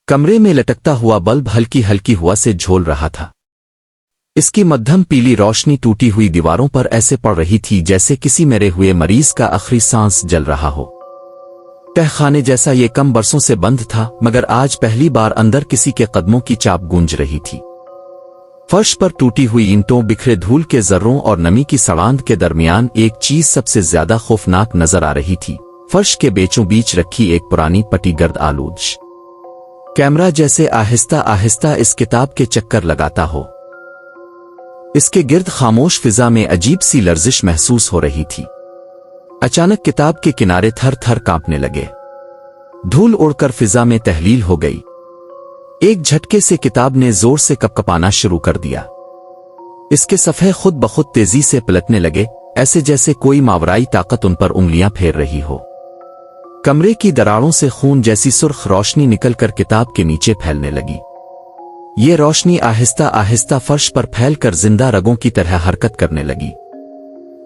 कमरे में लटकता हुआ बल्ब हल्की हल्की हवा से झोल रहा था। इसकी मध्यम पीली रोशनी टूटी हुई दीवारों पर ऐसे पड़ रही थी जैसे किसी मरे हुए मरीज का आखिरी सांस जल रहा हो। तहखाने जैसा ये कम बरसों से बंद था, मगर आज पहली बार अंदर किसी के कदमों की चाप गूंज रही थी। फर्श पर टूटी हुई ईंटों, बिखरे धूल के जर्रों और नमी की सड़ांध के दरमियान एक चीज सबसे ज्यादा खौफनाक नजर आ रही थी। फर्श के बीचों बीच रखी एक पुरानी पटी गर्द आलूद कैमरा जैसे आहिस्ता आहिस्ता इस किताब के चक्कर लगाता हो। इसके गिर्द खामोश फिजा में अजीब सी लर्जिश महसूस हो रही थी। अचानक किताब के किनारे थर थर कांपने लगे। धूल उड़कर फिजा में तहलील हो गई। एक झटके से किताब ने जोर से कपकपाना शुरू कर दिया। इसके सफ़े खुद बखुद तेजी से पलटने लगे, ऐसे जैसे कोई मावराई ताकत उन पर उंगलियां फेर रही हो। कमरे की दरारों से खून जैसी सुर्ख रोशनी निकलकर किताब के नीचे फैलने लगी। ये रोशनी आहिस्ता आहिस्ता फर्श पर फैलकर जिंदा रगों की तरह हरकत करने लगी।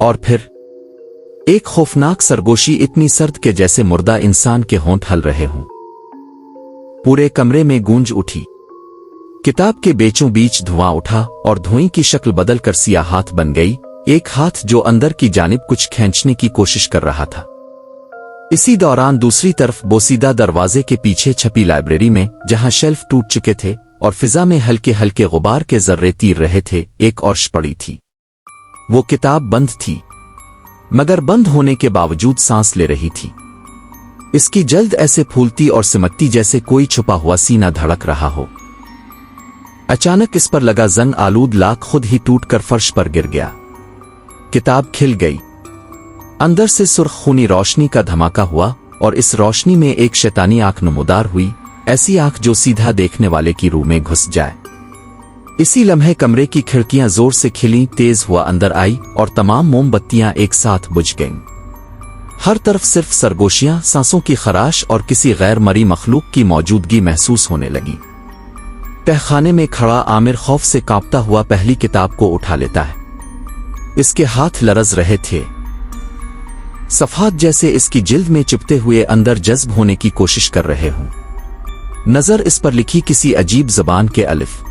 और फिर एक खौफनाक सरगोशी, इतनी सर्द के जैसे मुर्दा इंसान के होंठ हल रहे हों, पूरे कमरे में गूंज उठी। किताब के बीचों बीच धुआं उठा और धुएं की शक्ल बदलकर सियाह हाथ बन गई, एक हाथ जो अंदर की जानिब कुछ खींचने की कोशिश कर रहा था। इसी दौरान दूसरी तरफ बोसीदा दरवाजे के पीछे छपी लाइब्रेरी में, जहां शेल्फ टूट चुके थे और फिजा में हल्के हल्के गुबार के जर्रे तीर रहे थे, एक औरश पड़ी थी। वो किताब बंद थी, मगर बंद होने के बावजूद सांस ले रही थी। इसकी जल्द ऐसे फूलती और सिमटती जैसे कोई छुपा हुआ सीना धड़क रहा हो। अचानक इस पर लगा जंग आलूद लाख खुद ही टूटकर फर्श पर गिर गया। किताब खिल गई। अंदर से सुर्ख खूनी रोशनी का धमाका हुआ और इस रोशनी में एक शैतानी आंख नमूदार हुई, ऐसी आंख जो सीधा देखने वाले की रूह में घुस जाए। इसी लम्हे कमरे की खिड़कियां जोर से खिलीं, तेज हुआ अंदर आई और तमाम मोमबत्तियां एक साथ बुझ गईं। हर तरफ सिर्फ सरगोशियां, सांसों की खराश और किसी गैर मरी मखलूक की मौजूदगी महसूस होने लगी। तहखाने में खड़ा आमिर खौफ से कांपता हुआ पहली किताब को उठा लेता है। इसके हाथ लरज रहे थे, सफ़ात जैसे इसकी जिल्द में चिपते हुए अंदर जज्ब होने की कोशिश कर रहे हों। नजर इस पर लिखी किसी अजीब ज़बान के अलिफ